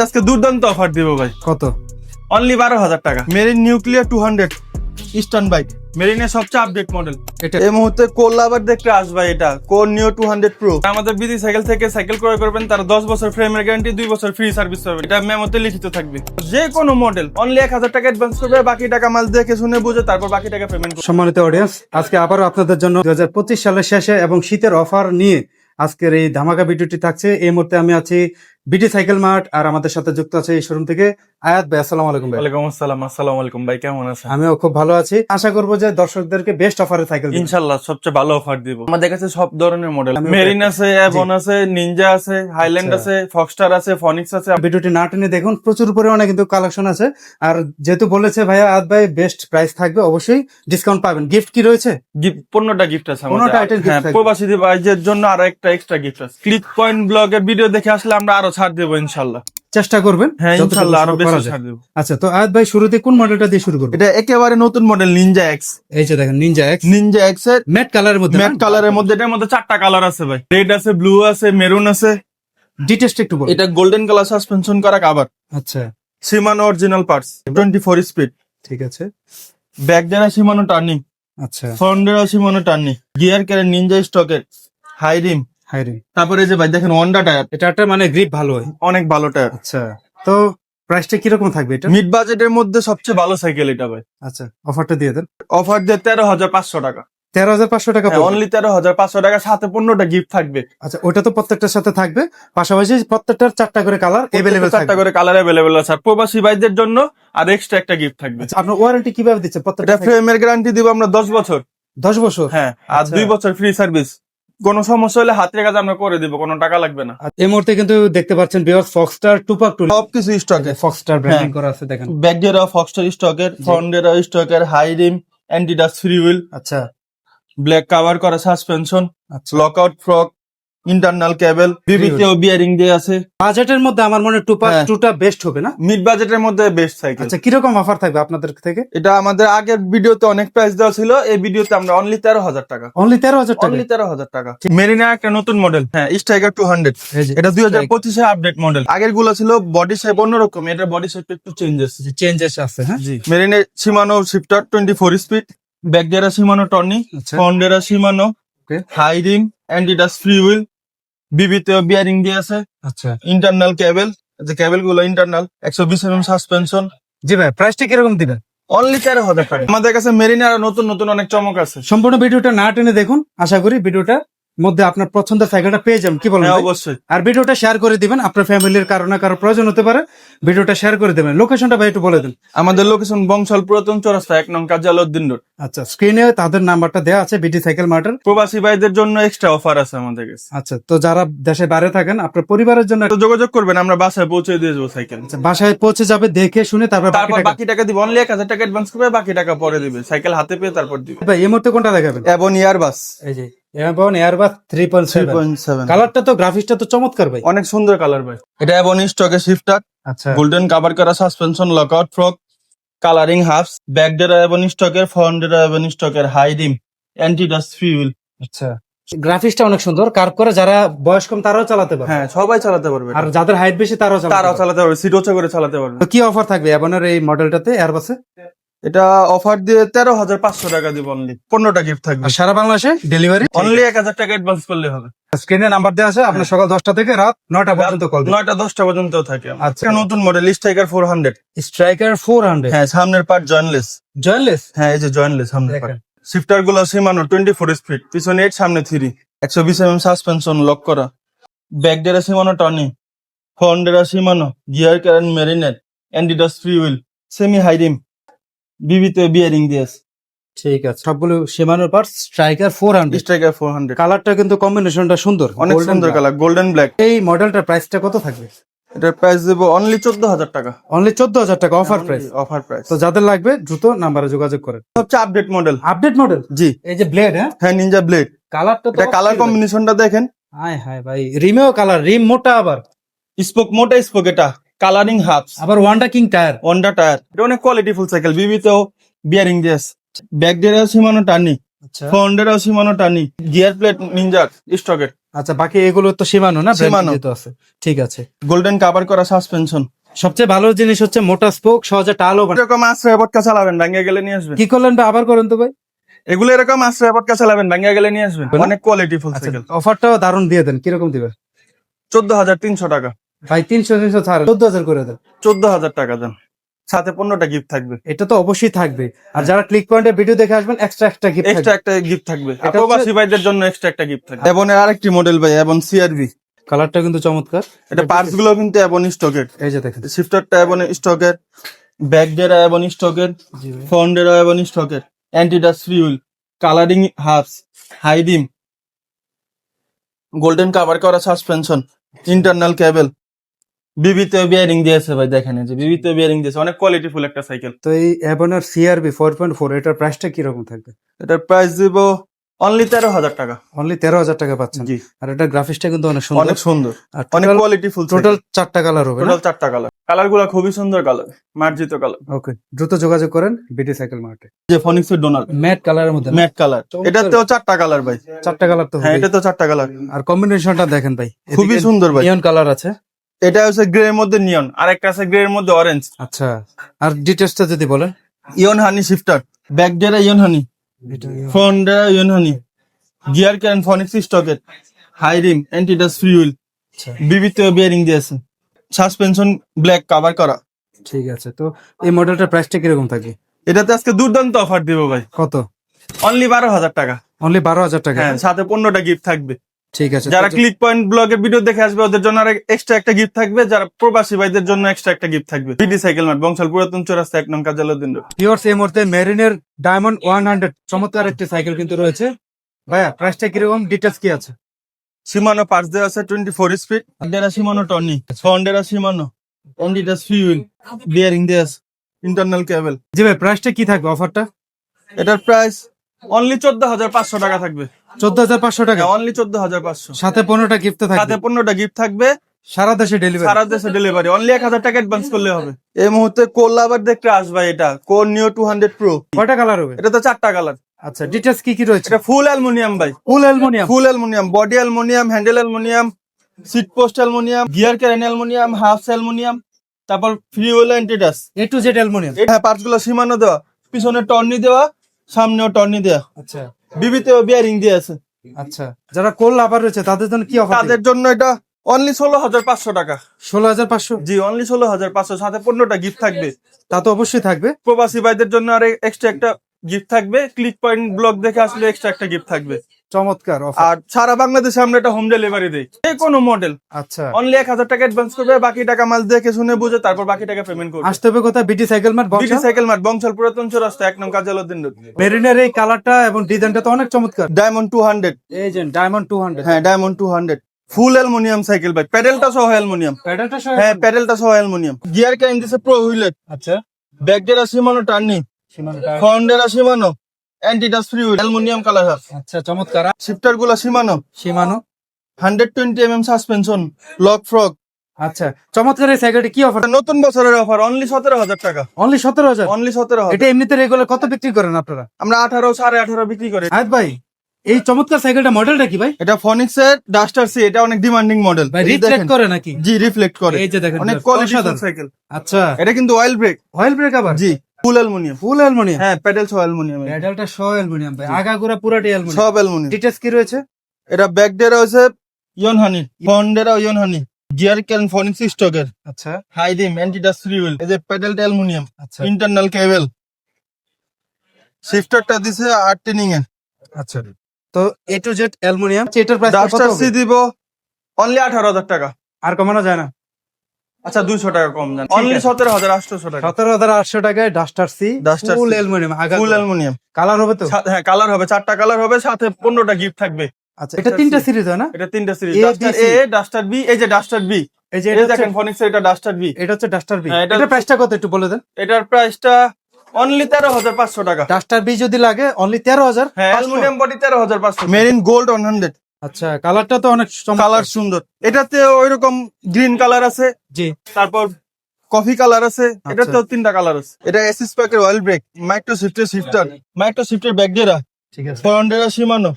আজকে দুর্দান্ত অফার দিব ভাই। কত? অনলি 12,000 টাকা। মেরিন নিউক্লিয়ার 200 ইস্টার্ন বাইক, মেরিনের সবচেয়ে আপডেট মডেল। এটা এই মুহূর্তে কোল আবার দেখতে আসবে, এটা কোল নিও 200 প্রো। আমাদের বিডি সাইকেল থেকে সাইকেল ক্রয় করবেন, তারা 10 বছর ফ্রেমের গ্যারান্টি, 2 বছর ফ্রি সার্ভিস পাবে। এটা মেমোতে লিখিত থাকবে। যে কোনো মডেল অনলি 1000 টাকা অ্যাডভান্স করবে, বাকি টাকা মাল দেখে শুনে বুঝে তারপর বাকি টাকা পেমেন্ট করবে। সম্মানিত অডিয়েন্স, আজকে আবারও আপনাদের জন্য 2025 সালের শেষে এবং শীতের অফার নিয়ে আজকের এই ধামাকা ভিডিওটি থাকছে। এই মুহূর্তে আমি আছি বিডি সাইকেল মার্ট, আর আমাদের সাথে যুক্ত আছে এই শোরুম থেকে আয়াত ভাই। আসসালামু আলাইকুম ভাই। ওয়ালাইকুম আসসালাম। আসসালামু আলাইকুম ভাই, কেমন আছেন? আমিও খুব ভালো আছি। আশা করবো যে দর্শকদেরকে বেস্ট অফারে সাইকেল দিবেন। ইনশাআল্লাহ সবচেয়ে ভালো অফার দিব। আমাদের কাছে সব ধরনের মডেল, আমি মেরিন আছে, অ্যাভন আছে, নিনজা আছে, হাইল্যান্ড আচ্ছা। আছে, ফক্সটার আছে, ফনিক্স আছে। ভিডিওটি না টেনে দেখুন, প্রচুর পরিমাণে কিন্তু কালেকশন আছে। আর যেহেতু বলেছে ভাইয়া আয়াত ভাই বেস্ট প্রাইস থাকবে, অবশ্যই ডিসকাউন্ট পাবেন। গিফট কি রয়েছে? 15টা গিফট আছে আমাদের। 15টা item gift হ্যাঁ, থাকবে। প্রবাসী ভাইদের জন্য আরো একটা এক্সট্রা গিফট আছে। ক্লিক পয়েন্ট ব্লগের ভিডিও দেখে আসলে আমরা আরো ছাড় দেবো ইনশাআল্লাহ। চেষ্টা করবেন হ্যাঁ যতটুকু ইনশাআল্লাহ আরো করা বেশি যায়। ছাড় দেবো। আচ্ছা, তো আয়াত ভাই শুরুতে কোন মডেলটা দিয়ে শুরু করবো? এটা একেবারে নতুন মডেল নিনজা এক্স। এই যে দেখেন নিনজা এক্স, নিনজা এক্স এর ম্যাট কালারের মধ্যে। ম্যাট কালারের মধ্যে, এটার মধ্যে 4টা কালার আছে ভাই। রেড আছে, ব্লু আছে, মেরুন আছে। ডিটেইলস একটু বলুন। এটা গোল্ডেন কালার সাসপেনশন করা কভার, আচ্ছা, সিমানো অরিজিনাল পার্টস, 24 স্পিড। ঠিক আছে। ব্যাক যারা সিমানো টার্নিং, আচ্ছা, ফন্ডেরা সিমানো টার্নিং, গিয়ার ক্যারেন নিনজা স্টকের, হাই রিম। হাই রে। তারপরে যে ভাই দেখেন হন্ডা টায়ার, এটা একটা মানে গ্রিপ ভালো হয়। অনেক ভালো টায়ার। আচ্ছা, তো প্রাইসটা কিরকম থাকবে এটা? মিড বাজেটের মধ্যে সবচেয়ে ভালো সাইকেল এটা ভাই। আচ্ছা, অফারটা দিয়ে দেন। অফার দিয়ে 13,500 টাকা। 13,500 টাকা পড়বে। অনলি 13,500 টাকা, সাথে 15টা গিফট থাকবে। আচ্ছা, ওটা তো প্রত্যেকটার সাথে থাকবে, পাশাপাশি প্রত্যেকটার 4টা করে কালার এভেলেবেল 4টা থাকবে। করে কালার অ্যাভেলেবেল আছে। আর প্রবাসী ভাইদের জন্য আর এক্সট্রা একটা গিফট থাকবে। আচ্ছা, আপনার ওয়ারেন্টি কিভাবে দিচ্ছে এটা প্রত্যেকটা? ফ্রেমের গ্যারান্টি দিব আমরা 10 বছর। 10 বছর। হ্যাঁ, আর আচ্ছা। 2 বছর ফ্রি সার্ভিস। কোনো সমস্যা হলে হাতের কাজ আমরা করে দিব, কোনো টাকা লাগবে না। আর এই মুহূর্তে কিন্তু দেখতে পাচ্ছেন ভিউয়ার্স, ফক্সটার টুপাক টু সবকিছু স্টকে। ফক্সটার ব্র্যান্ডিং করা আছে দেখেন। ব্যাকডেরা ফক্সটার স্টকের, ফন্ডেরা স্টকের, high rim, anti dust free wheel, আচ্ছা, ব্ল্যাক কাভার করা সাসপেনশন, আচ্ছা। লকআউট ফ্রক, ইন্টারনাল কেবল, বিবিতে বিয়ারিং দিয়ে আছে। বাজেটের মধ্যে আমার মনে হয় টুপাক হ্যাঁ। টুটা বেস্ট হবে না? মিড বাজেটের মধ্যে বেস্ট সাইকেল। আচ্ছা, কিরকম অফার থাকবে আপনাদের থেকে? এটা আমাদের আগের ভিডিওতে অনেক প্রাইস দেওয়া ছিল, এই ভিডিওতে আমরা অনলি 13,000 টাকা। অনলি 13,000 টাকা। অনলি 13,000 টাকা। মেরিনা একটা নতুন মডেল, হ্যাঁ, স্ট্রাইকার 200। এই যে এটা 2025 এর আপডেট মডেল। আগের গুলো ছিল বডি শেপ অন্যরকম, এটা বডি শেপ একটু চেঞ্জেস। চেঞ্জেস আছে। হ্যাঁ, জি, মেরিনের সিমানো শিফটার 24 স্পিড, ব্যাকডেরা সিমানো টর্নি, আচ্ছা, ফন্ডেরা Shimano, okay, high rim, anti dust free wheel, বিবিতে বিয়ারিং দিয়ে আছে, আচ্ছা। ইন্টারনাল কেবল, যে কেবল গুলো ইন্টারনাল, 120 mm সাসপেনশন। জি ভাই, প্রাইসটা কিরকম দিবেন? অনলি 13,000 টাকা। আমাদের কাছে মেরিনে আরো নতুন নতুন অনেক চমক আছে। সম্পূর্ণ ভিডিওটা না টেনে দেখুন, আশা করি ভিডিওটার মধ্যে আপনার পছন্দের সাইকেলটা পেয়ে যাবেন। কি বলেন হ্যাঁ ভাই? অবশ্যই। আর ভিডিওটা শেয়ার করে দিবেন, আপনার ফ্যামিলির কারো না কারো প্রয়োজন হতে পারে, ভিডিওটা শেয়ার করে দেবেন। লোকেশনটা ভাই একটু বলে দেন। আমাদের লোকেশন বংশাল পুরাতন চৌরাস্তা 1 নং কাজালউদ্দিন রোড। আচ্ছা, স্ক্রিনে তাদের নাম্বারটা দেওয়া আছে, বিডি সাইকেল মার্টের। প্রবাসী ভাইদের জন্য এক্সট্রা অফার আছে আমাদের কাছে। আচ্ছা, তো যারা দেশে বাইরে থাকেন, আপনার পরিবারের জন্য তো যোগাযোগ করবেন, আমরা বাসায় পৌঁছে দিয়ে যাবো সাইকেল। আচ্ছা, বাসায় পৌঁছে যাবে, দেখে শুনে তারপর তারপর বাকি টাকা দিব। অনলি 1,000 টাকা অ্যাডভান্স করবে, বাকি টাকা পরে দিবে। সাইকেল হাতে পেয়ে তারপর দিবে। ভাই এই মুহূর্তে কোনটা দেখাবেন? এবং ইয়ারবাস এই যে এয়ারবাস 3.7। 3.7 কালারটা তো, গ্রাফিক্সটা তো চমৎকার ভাই। অনেক সুন্দর কালার ভাই। এটা এবং স্টকে শিফটার, আচ্ছা, গোল্ডেন কাভার করা সাসপেনশন, লকআউট ফ্রক, কালারিং হাফস, ব্যাকডেরা এবং স্টকের, ফ্রন্টডেরা এবং স্টকের, high rim, anti dust free wheel. আচ্ছা, গ্রাফিক্সটা অনেক সুন্দর, কার্ভ করে যারা বয়স কম তারাও চালাতে পারবে। হ্যাঁ, সবাই চালাতে পারবে। আর যাদের হাইট বেশি তারাও চালাতে তারাও পারবে। চালাতে পারবে, সিট উঁচা করে চালাতে পারবে। তো কি অফার থাকবে এবারের এই মডেলটাতে এয়ারবাসে? এটা অফার দিয়ে 13,500 টাকা দিব অনলি। 15টা গিফট থাকবে। আর সারা বাংলাদেশে ডেলিভারি অনলি 1,000 টাকা অ্যাডভান্স করলে হবে। স্ক্রিনে নাম্বার দেওয়া আছে, আপনার সকাল 10টা থেকে রাত 9টা পর্যন্ত কল দিন। 9টা-10টা পর্যন্ত থাকে। আচ্ছা। একটা নতুন মডেল স্ট্রাইকার 400। স্ট্রাইকার 400। হ্যাঁ, সামনের পার্ট জয়েন্টলেস। জয়েন্টলেস। হ্যাঁ, এই যে জয়েন্টলেস সামনের পার্ট। দেখেন। শিফটার গুলো সিমানো 24 স্পিড, পিছনে 8 সামনে 3, 120 mm সাসপেনশন, লক করা, ব্যাকডেরা সিমানো টর্নি, ফন্ডেরা সিমানো, গিয়ার ক্যারেন মেরিনেট, anti dust free wheel, semi high rim, বিবিতে বিয়ারিং দিয়েছে। ঠিক আছে, সবগুলো সীমানোর পার্টস। স্ট্রাইকার 400। স্ট্রাইকার 400। কালারটা কিন্তু কম্বিনেশনটা সুন্দর, অনেক golden সুন্দর black। Colour, golden black. এই মডেলটার প্রাইসটা কত থাকবে? এটার প্রাইস দেবো অনলি 14,000 টাকা। অনলি 14,000 টাকা অফার প্রাইস। Offer price. তো যাদের লাগবে দ্রুত নাম্বারে যোগাযোগ করেন। সবচেয়ে আপডেট মডেল। Update model. জি, এই যে ব্লেড, হ্যাঁ, হ্যাঁ, নিনজা ব্লেড। কালারটা তো এটা কালার কম্বিনেশনটা দেখেন। হাই হাই ভাই, রিমেও কালার, রিম মোটা, আবার স্পোক মোটা স্পোক, এটা কালারিং হাফস, আবার Wanda king tyre. Honda tyre. এটা অনেক কোয়ালিটি ফুল সাইকেল, বিবিতেও বিয়ারিং দিয়েছে। ব্যাকডেরা সিমানো টার্নি, আচ্ছা, ফ্রন্টেরা সিমানো টার্নি, গিয়ার প্লেট নিনজার স্টকের, আচ্ছা, বাকি এগুলো তো সীমানো না, Shimano। তো আছে। ঠিক আছে। গোল্ডেন কাভার করা সাসপেনশন। সবচেয়ে ভালো জিনিস হচ্ছে মোটা স্পোক, সহজে টালও বানায়। এরকম আশ্রয় পটকা চালাবেন, ভাঙ্গা গেলে নিয়ে আসবেন। কি করলেন ভাই, আবার করেন তো ভাই। এগুলো এরকম আশ্রয় পটকা চালাবেন, ভাঙ্গা গেলে নিয়ে আসবেন। অনেক কোয়ালিটি ফুল আচ্ছা, সাইকেল। অফারটাও দারুণ দিয়ে দেন, কিরকম দিবে 14,300 টাকা। ভাই? 300 ছাড়, 14,000 করে দেন। 14,000 টাকা দেন, সাথে 15টা গিফট থাকবে। এটা তো অবশ্যই থাকবে। আর যারা ক্লিক পয়েন্টে ভিডিও দেখে আসবেন, এক্সট্রা গিফট থাকবে। এক্সট্রা একটা গিফট থাকবে, এটা প্রবাসী ভাইদের জন্য এক্সট্রা একটা গিফট থাকবে। এবনের আরেকটি মডেল ভাই, এবং সিআরভি। কালারটা কিন্তু চমৎকার। এটা পার্টস গুলো কিন্তু এবন স্টকের। এই যে দেখেন। শিফটারটা এবন স্টকের, ব্যাক ডেরা এবন স্টকের, জি ভাই। ফ্রন্ট ডেরা এবন স্টকের, anti dust free wheel, colouring hubs, high beam, golden cover করা সাসপেনশন, ইন্টারনাল কেবল, বিবিতে বিয়ারিং দিয়েছে ভাই, দেখেন এই যে বিবিতে বিয়ারিং দিয়েছে, অনেক কোয়ালিটি ফুল একটা সাইকেল। তো এই অ্যাবনের সিআরবি 4.4 এটার প্রাইসটা কিরকম থাকবে? এটার প্রাইস দিব অনলি 13,000 টাকা। অনলি 13,000 টাকা পাচ্ছেন। জি, আর এটার গ্রাফিক্সটা কিন্তু অনেক সুন্দর। অনেক সুন্দর, আর অনেক কোয়ালিটি ফুল। টোটাল 4টা কালার হবে না? টোটাল 4টা কালার, কালার গুলো খুবই সুন্দর কালার, মার্জিত কালার। ওকে, দ্রুত যোগাযোগ করেন বিডি সাইকেল মার্টে। যে ফনিক্সের ডোনার ম্যাট কালারের মধ্যে, ম্যাট কালার, এটাতেও 4টা কালার ভাই। 4টা কালার তো হ্যাঁ, হবে। এটাতেও 4টা কালার। আর কম্বিনেশনটা দেখেন ভাই, খুবই সুন্দর ভাই। নিয়ন কালার আছে। এটা হচ্ছে গ্রে এর মধ্যে নিয়ন, আর একটা আছে গ্রে এর মধ্যে অরেঞ্জ। আচ্ছা, আর ডিটেইলসটা যদি বলেন। ইয়ন হানি শিফটার, ব্যাক ডেরা ইয়ন হানি, ফ্রন্ট ডেরা ইয়ন হানি, গিয়ার ক্যান ফনিক্স স্টকের, high rim, anti dust free wheel, বিবিতে বিয়ারিং দিয়েছে, সাসপেনশন ব্ল্যাক কাভার করা। ঠিক আছে, তো এই মডেলটার প্রাইসটা কিরকম থাকবে? এটাতে আজকে দুর্দান্ত অফার দিব ভাই, কত? অনলি 12,000 টাকা। অনলি 12,000 টাকা? হ্যাঁ, সাথে 15টা গিফট থাকবে। ঠিক আছে। যারা ক্লিক পয়েন্ট ব্লগের ভিডিও দেখে আসবে ওদের জন্য এক্সট্রা একটা গিফট থাকবে, যারা প্রবাসী ভাইদের জন্য এক্সট্রা একটা গিফট থাকবে। বিডি সাইকেল মার্ট, বংশাল পুরাতন চৌরাস্তা 1 নং কাজলাউদ্দিন রোড। ভিউয়ার্স, এই মুহূর্তে মেরিনের ডায়মন্ড 100 চমৎকার একটি সাইকেল কিন্তু রয়েছে। ভাইয়া, প্রাইসটা কিরকম, ডিটেইলস কি আছে? শিমানো পার্টস দেওয়া আছে 24 স্পিড, ডেরা শিমানো টর্নি, ফন্ডেরা Shimano, anti dust free wheel, bearing দেওয়া আছে, ইন্টারনাল কেবল। জি ভাই, প্রাইসটা কি থাকবে অফারটা? এটার প্রাইস অনলি 14,500 টাকা থাকবে। 14,500 টাকা? অনলি 14,500, সাথে 15টা গিফট থাকবে। সাথে 15টা গিফট থাকবে। সারা দেশে ডেলিভারি? সারা দেশে ডেলিভারি, অনলি 1,000 টাকা অ্যাডভান্স করলে হবে। এই মুহূর্তে কোল আবার দেখতে আসবে, এটা কোল নিও 200 প্রো। কয়টা কালার হবে? এটা তো 4টা কালার। আচ্ছা, ডিটেইলস কি রয়েছে? এটা ফুল অ্যালুমিনিয়াম ভাই, full aluminium? Full aluminium, body aluminium, handle aluminium, seat post aluminium, gear ক্যারেন অ্যালুমিনিয়াম, হাফস অ্যালুমিনিয়াম, তারপর free wheel anti dust. A to Z aluminium? হ্যাঁ, পার্টস গুলো সীমানো দেওয়া, পিছনে টর্নি দেওয়া, সামনেও টর্নি দেওয়া, আচ্ছা বিবিতেও বিয়ারিং দিয়ে আছে। আচ্ছা, যারা কোল লাভার রয়েছে তাদের জন্য কি অফার? তাদের জন্য এটা অনলি 16,500 টাকা। 16,500? জি, অনলি 16,500, সাথে 15টা গিফট থাকবে। তা তো অবশ্যই থাকবে। প্রবাসী ভাইদের জন্য আর এক্সট্রা একটা গিফট থাকবে, ক্লিক পয়েন্ট ব্লগ দেখে আসলে এক্সট্রা একটা গিফট থাকবে। চমৎকার অফার। আর সারা বাংলাদেশে আমরা এটা হোম ডেলিভারি দেই, যে কোনো মডেল। আচ্ছা, অনলি 1,000 টাকা অ্যাডভান্স করবে, বাকি টাকা মাল দেখে শুনে বুঝে তারপর বাকি টাকা পেমেন্ট করবে। আসতে হবে কোথায়? BD cycle mart, BD cycle mart, Bangshal পুরাতন চৌরাস্তা 1 নং কাজলাউদ্দিন রোড। মেরিনের এই কালারটা এবং ডিজাইনটা তো অনেক চমৎকার। ডায়মন্ড 200। এই যে ডায়মন্ড 200। হ্যাঁ, ডায়মন্ড 200 ফুল অ্যালুমিনিয়াম সাইকেল ভাই, প্যাডেলটা সহ অ্যালুমিনিয়াম। প্যাডেলটা সহ? হ্যাঁ, প্যাডেলটা সহ অ্যালুমিনিয়াম। গিয়ার ক্যান দিছে প্রো হুইলের, আচ্ছা, ব্যাক ডেরা শিমানো টার্নি, ফ্রন্ট ডেরা Shimano, anti dust free wheel, aluminium colour hub. আচ্ছা, চমৎকার। শিফটার গুলো Shimano, Shimano, 120 suspension, lock fork. আচ্ছা, চমৎকার। এই সাইকেলটি কি অফার? নতুন বছরের অফার, অনলি 17,000 টাকা। অনলি 17,000? অনলি 17,000। এটা এমনিতে রেগুলার কত বিক্রি করেন আপনারা? আমরা 18, 18.5 বিক্রি করি। আয়াত ভাই, এই চমৎকার সাইকেলটা মডেলটা কি ভাই? এটা ফনিক্স এর ডাস্টার সি, এটা অনেক ডিমান্ডিং মডেল। ভাই রিফ্লেক্ট করে নাকি? জি, রিফ্লেক্ট করে। এই যে দেখেন, অনেক কোয়ালিটি অসাধারণ সাইকেল। আচ্ছা, এটা কিন্তু অয়েল ব্রেক। অয়েল ব্রেক আবার? জি, ফুল অ্যালুমিনিয়াম। Full aluminium? হ্যাঁ, প্যাডেল সহ অ্যালুমিনিয়াম। প্যাডেলটা সহ অ্যালুমিনিয়াম ভাই, আগাগোড়া পুরাটি অ্যালুমিনিয়াম? সব অ্যালুমিনিয়াম। ডিটেইলস কি রয়েছে? এটা ব্যাক ডেরা হচ্ছে ইয়ন হানি, ফ্রন্ট ডেরা ইয়ন হানি, গিয়ার ক্যান ফনিক্স স্টকের, আচ্ছা high rim, anti dust free wheel, এই যে প্যাডেলটা অ্যালুমিনিয়াম, আচ্ছা ইন্টারনাল কেবল। শিফটারটা দিছে আর্টেনিং এর। আচ্ছা, তো এ টু জেড অ্যালুমিনিয়াম। এটার প্রাইস কত ডাস্টার সি হবে? দিব অনলি 18,000 টাকা। আর কমানো যায় না? আচ্ছা, 200 টাকা কম জান, ঠিক অনলি আছে। 17,800 টাকা। 17,800 টাকায় ডাস্টার সি, Duster ফুল C, aluminium, full aluminium. Colour হবে তো? হ্যাঁ, কালার হবে, 4টা কালার হবে, সাথে 15টা গিফট থাকবে। আচ্ছা, এটা তিনটা সিরিজ হয় না? এটা 3টা series, A, B, duster C। A, duster B, এই যে ডাস্টার বি, এই যে এই এটা হচ্ছে, দেখেন ফনিক্স এর, এটা ডাস্টার বি। এটা হচ্ছে ডাস্টার বি। হ্যাঁ, এটা- এটা প্রাইসটা কত একটু বলে দেন। এটার প্রাইসটা অনলি 13,500 টাকা। ডাস্টার বি যদি লাগে অনলি 13,000? হ্যাঁ, অ্যালুমিনিয়াম বডি 13,500। Marine gold 100। আচ্ছা, কালারটা তো অনেক চমৎকার। কালার সুন্দর, এটাতে ওইরকম গ্রিন কালার আছে, জি, তারপর কফি কালার আছে, আচ্ছা। এটাতেও 3টা কালার আছে। এটা এসএস প্যাকের অয়েল ব্রেক, মাইক্রো শিফটের শিফটার, মাইক্রো শিফটের ব্যাক ডেরা, ঠিক আছে। ফ্রন্ট ডেরা শিমানো,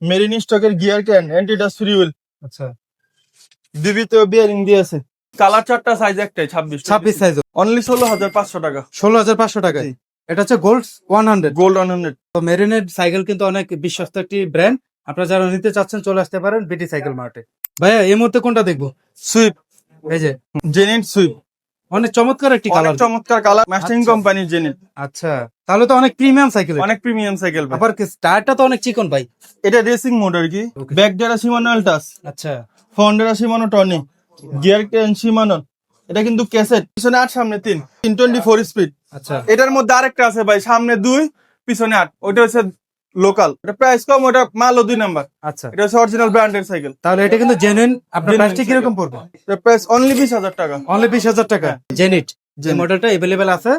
মেরিন স্টকের গিয়ার ক্যান, অ্যান্টি ডাস্ট ফ্রি হুইল, আচ্ছা ডিবিতে বিয়ারিং দিয়েছে। কালার চারটা, সাইজ একটাই, 26 26 সাইজ, অনলি 16,500 টাকা। 16,500 টাকা। জি। এটা হচ্ছে গোল্ড 100। গোল্ড 100। তো মেরিনের সাইকেল কিন্তু অনেক বিশ্বস্ত একটি ব্র্যান্ড। আপনারা যারা নিতে চাচ্ছেন চলে আসতে পারেন বিটি সাইকেল মার্টে। ভাইয়া এই মুহূর্তে কোনটা দেখবো? সুইপ, এই যে জেনেট সুইপ, অনেক চমৎকার একটি অনেক কালার। চমৎকার কালার, ম্যাস্টিং আচ্ছা। কোম্পানির জেনেট। আচ্ছা, তাহলে তো অনেক প্রিমিয়াম সাইকেল। অনেক প্রিমিয়াম সাইকেল ভাই। আবার টায়ারটা তো অনেক চিকন ভাই। এটা রেসিং মোড আর কি। Okay. ব্যাক ডেরা শিমানো আলটাস, আচ্ছা ফন্ডেরা শিমানো টনি, গিয়ার ক্যান শিমানো। এটা কিন্তু ক্যাসেট, পিছনে 8 সামনে 3, 324 স্পিড। আচ্ছা এটার মধ্যে আরেকটা আছে ভাই, সামনে 2 পিছনে 8, ওটা হচ্ছে লোকাল। এটা প্রাইস কম, ওটা মালও 2 নাম্বার। আচ্ছা, এটা হচ্ছে অরিজিনাল ব্র্যান্ডের সাইকেল। তাহলে এটা কিন্তু জেনুইন। আপনার Genuine প্রাইসটা কিরকম cycle। পড়বে? এটা প্রাইস অনলি 20,000 টাকা। অনলি 20,000 টাকা। জেনিট যে Zenit। মডেলটা अवेलेबल আছে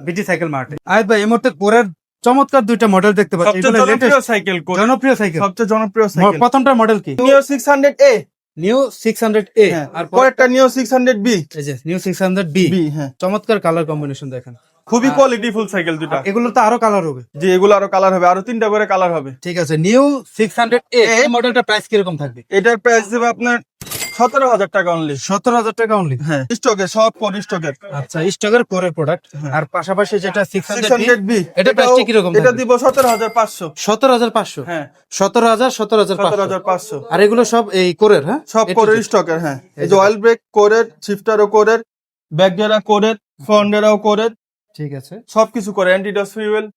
বিটি সাইকেল মার্টে। আয়াত ভাই এই মুহূর্তে কোরের চমৎকার দুইটা মডেল দেখতে পাচ্ছি। সবচেয়ে এগুলো জনপ্রিয় লেটেস্ট সাইকেল কোন? জনপ্রিয় সাইকেল। সবচেয়ে জনপ্রিয় সাইকেল। প্রথমটার মডেল কি? নিও 600A, নিউ 600A। আর পরেরটা নিও 600B। এই যে নিউ 600B। হ্যাঁ, চমৎকার কালার কম্বিনেশন দেখেন। খুবই কোয়ালিটিফুল সাইকেল দুটা। এগুলো তো আরো কালার হবে। যে এগুলো আরো কালার হবে, আরো 3টা করে কালার হবে। ঠিক আছে, নিউ 600A এই মডেলটা প্রাইস কিরকম থাকবে? এটার প্রাইস দেবে আপনার 17,000 টাকা অনলি। 17,000 টাকা অনলি। হ্যাঁ, স্টকে সব কোন স্টকের। আচ্ছা, স্টকের কোরের প্রোডাক্ট। আর পাশাপাশি যেটা 600B 600B, এটা প্রাইসটা কিরকম এটা থাকবে? দিব 17,500। 17,500। হ্যাঁ, 17,500। 17,500। আর এগুলো সব এই কোরের? হ্যাঁ, সব কোরের স্টকের। হ্যাঁ, এই যে অয়েল ব্রেক কোরের, শিফটারও কোরের, ব্যাকডেরা কোরের, ফন্ডেরাও কোরের, ঠিক আছে। সবকিছু করে। অ্যান্টিডস ফিউয়েল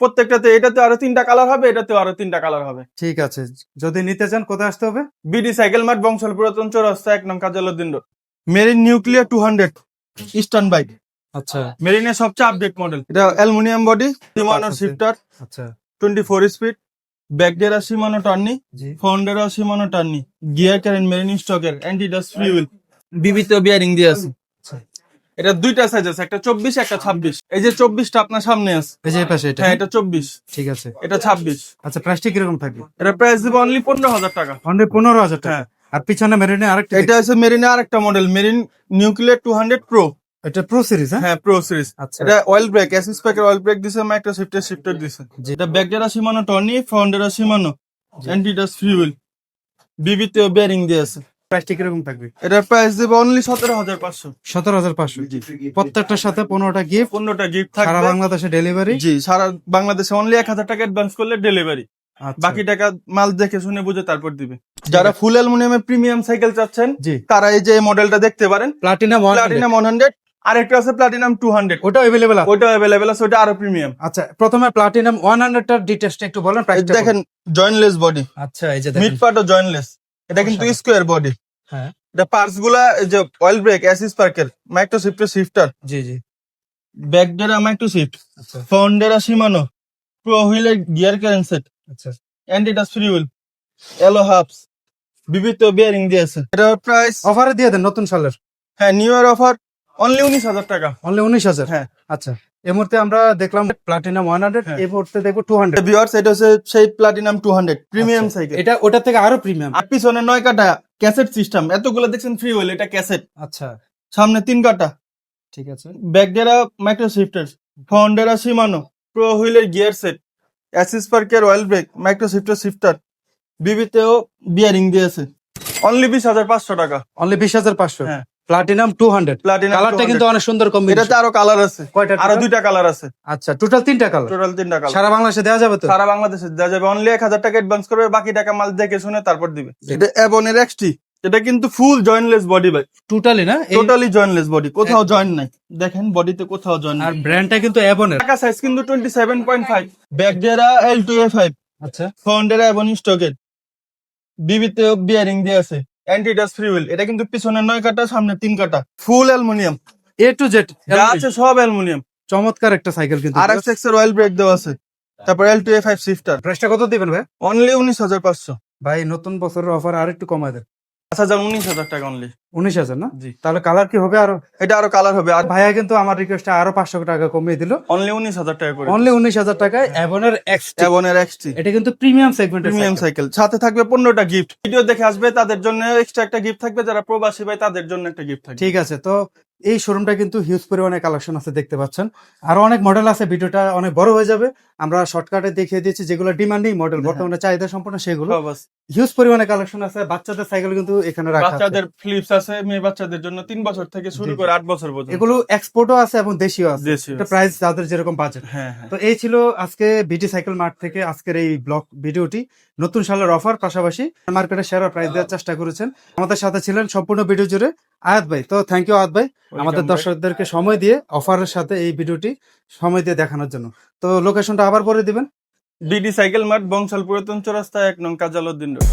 প্রত্যেকটাতে। এটাতে আরো 3টা কালার হবে, এটাতেও আরো 3টা কালার হবে। ঠিক আছে, যদি নিতে চান কোথায় আসতে হবে? বিডি সাইকেল মার্ট, বংশাল পুরাতন চৌরাস্তা, 1 নং কাজলউদ্দিন road. Marine nuclear 200 eastern bike. আচ্ছা মেরিনের সবচেয়ে আপডেট মডেল। এটা অ্যালুমিনিয়াম বডি, সিমানো আছে। শিফটার, আচ্ছা 24 স্পিড, ব্যাকডেরা সিমানো টার্নি, জি। ফন্ডেরা সিমানো টার্নি, গিয়ার ক্যারেন মেরিন স্টকের, অ্যান্টিডস ফ্রি হুইল, বিবিতে বিয়ারিং দিয়ে আছে। এটা দুইটা সাইজ আছে, একটা 24, একটা 26। এই যে 24টা আপনার সামনে আছে। এই যে এই পাশে এটা। হ্যাঁ, এটা 24, ঠিক আছে। এটা 26। আচ্ছা, প্রাইসটা কিরকম থাকবে? এটা প্রাইস দিব অনলি 15,000 টাকা। অনলি 15,000 টাকা। হ্যাঁ। আর পিছনে মেরিনে আরেকটা এটা আছে মেরিনে আরেকটা মডেল, মেরিন নিউক্লিয়ার 200 প্রো। এটা প্রো সিরিজ। হ্যাঁ হ্যাঁ, প্রো সিরিজ। আচ্ছা। এটা অয়েল ব্রেক, এসএস প্যাকের অয়েল ব্রেক দিছে, মাইক্রো শিফটার দিছে। এটা ব্যাকডেরা সিমানো টর্নি, ফন্ডেরা সিমানো, অ্যান্টিডাস ফ্রি হুইল, বিবিতে বিয়ারিং দিয়ে আছে। প্রাইসটা কিরকম থাকবে? এটার প্রাইস দেব অনলি 17,500। 17,500। প্রত্যেকটার সাথে 15টা গিফট, 15টা গিফট সারা থাকবে। বাংলাদেশে ডেলিভারি। জি, সারা বাংলাদেশে অনলি 1,000 টাকা অ্যাডভান্স করলে ডেলিভারি। বাকি টাকা মাল দেখে শুনে বুঝে তারপর দিবে। যারা ফুল অ্যালুমিনিয়ামের প্রিমিয়াম সাইকেল চাচ্ছেন, জি, তারা এই যে মডেলটা দেখতে পারেন, প্লাটিনাম প্লাটিনাম 100। আরেকটা আছে প্লাটিনাম 200, ওটা अवेलेबल আছে। ওইটা अवेलेबल আছে, ওটা আরো প্রিমিয়াম। আচ্ছা, প্রথমে প্লাটিনাম 100 টার ডিটেইলসটা একটু বলেন, প্রাইসটা দেখেন, জয়েন্টলেস বডি, আচ্ছা এই যে মিড দেখেন। পার্টও জয়েন্টলেস। এটা কিন্তু স্কোয়ার বডি। হ্যাঁ এটা পার্টস গুলা, এই যে অয়েল ব্রেক, অ্যাসিস পার্কের, মাইক্রো শিফটার, জি জি। ব্যাকডেরা মাইক্রো শিফট, আচ্ছা ফন্ডেরা শিমানো, প্রো হুইলের গিয়ার ক্যারেন সেট, আচ্ছা অ্যান্টিডাস ফ্রি হুইল, এলো হাবস, বিবিত বিয়ারিং দিয়েছে। এটার প্রাইস, অফারে দিয়ে দেন নতুন সালের। হ্যাঁ, নিউ ইয়ার অফার অনলি 19,000 টাকা। অনলি 19,000। হ্যাঁ। আচ্ছা, এই মুহূর্তে আমরা দেখলাম প্লাটিনাম 100, হ্যাঁ। এই মুহূর্তে দেখবো 200। ভিউয়ার্স, এটা হচ্ছে সেই প্লাটিনাম 200 প্রিমিয়াম আচ্ছা, সাইকেল। এটা ওটা থেকে আরো প্রিমিয়াম। আর পিছনে 9 কাটা ক্যাসেট সিস্টেম, এতগুলো দেখছেন ফ্রি হুইল, এটা ক্যাসেট। আচ্ছা সামনে 3 কাটা, ঠিক আছে। ব্যাকডেরা মাইক্রো শিফটার, ফন্ডেরা শিমানো, প্রো হুইলের গিয়ার সেট, অ্যাসিস পার্কের অয়েল ব্রেক, মাইক্রো শিফটার, বিবিতেও বিয়ারিং দিয়েছে। অনলি 20,500 টাকা। অনলি 20,500। হ্যাঁ। প্লাটিনাম 200। প্লাটিনাম কালারটা কিন্তু অনেক সুন্দর এটাতে কম্বিনেশন। আরো কালার আছে, কয়টা আরো total? 2টা কালার আছে। আচ্ছা, টোটাল 3টা কালার। টোটাল 3টা কালার। সারা বাংলাদেশে দেওয়া যাবে তো? সারা বাংলাদেশে দেওয়া যাবে। অনলি 1,000 টাকা অ্যাডভান্স করবে, বাকি টাকা মাল দেখে শুনে তারপর দিবে। এটা এবনের এক্সটি, এটা কিন্তু ফুল জয়েন্টলেস বডি ভাই, টোটালি না? টোটালি জয়েন্টলেস বডি, কোথাও জয়েন্ট নাই। দেখেন বডিতে কোথাও জয়েন্ট আর নাই। ব্র্যান্ডটা কিন্তু অ্যাবনের। টাকা সাইজ কিন্তু 27.5, ব্যাকডেরা L2A5, আচ্ছা ফন্ডেরা এবং স্টকের, বিবিতে বিয়ারিং দিয়ে আছে, অ্যান্টিডাস ফ্রি হুইল। এটা কিন্তু পিছনে 9 কাটা, সামনে 3 কাটা, ফুল অ্যালুমিনিয়াম, এ টু জেড যা আছে সব অ্যালুমিনিয়াম। চমৎকার একটা সাইকেল কিন্তু। RX এর অয়েল ব্রেক দেওয়া আছে, তারপর L2A5 শিফটার। প্রাইসটা কত দিবেন ভাই? অনলি 19,500। ভাই নতুন বছরের অফার আর একটু কমায় দেন। 5,000, 19,000 টাকা অনলি। 19,000 না? জি। তাহলে কালার কি হবে আরো? এটা আরো কালার হবে আর ভাইয়া কিন্তু আমার রিকোয়েস্টে আরো 500 টাকা কমিয়ে দিল, অনলি 19,000 টাকা করে অনলি 19,000 টাকায় অ্যাভনের এক্সটি। এভনের এক্সটি এটা কিন্তু প্রিমিয়াম সেগমেন্টের প্রিমিয়াম সাইকেল, সাথে থাকবে 15টা গিফট। ভিডিও দেখে আসবে তাদের জন্য এক্সট্রা একটা গিফট থাকবে, যারা প্রবাসী ভাই তাদের জন্য একটা গিফট থাকবে। ঠিক আছে, তো এই শোরুমটা কিন্তু হিউজ পরিমাণে কালেকশন আছে, দেখতে পাচ্ছেন। আরো অনেক মডেল আছে, ভিডিওটা অনেক বড় হয়ে যাবে। আমরা শর্টকাটে দেখিয়ে দিয়েছি যেগুলো ডিমান্ডিং মডেল, বর্তমানে চাহিদা সম্পন্ন সেগুলো। বাস, হিউজ পরিমাণে কালেকশন আছে। বাচ্চাদের সাইকেল কিন্তু এখানে রাখা আছে। বাচ্চাদের ফ্লিপস আছে, মেয়ে বাচ্চাদের জন্য 3 বছর থেকে শুরু জি, করে জি। 8 বছর পর্যন্ত। এগুলো এক্সপোর্টও আছে এবং দেশীয় আছে। দেশীয় এটা আছে। প্রাইস যাদের যেরকম বাজেট। হ্যাঁ হ্যাঁ। তো এই ছিল আজকে বিটি সাইকেল মার্ট থেকে আজকের এই ব্লগ ভিডিওটি। নতুন সালের অফার, পাশাপাশি মার্কেটে সেরা প্রাইস দেওয়ার চেষ্টা করেছেন। আমাদের সাথে ছিলেন সম্পূর্ণ ভিডিও জুড়ে আয়াত ভাই। তো থ্যাংক ইউ আয়াত ভাই, আমাদের ভাই। দর্শকদেরকে সময় দিয়ে অফারের সাথে এই ভিডিওটি সময় দিয়ে দেখানোর জন্য। তো লোকেশনটা আবার বলে দিবেন। বিডি সাইকেল মার্ট, বংশাল পুরাতন চৌরাস্তা 1 নং কাজালউদ্দিন রোড।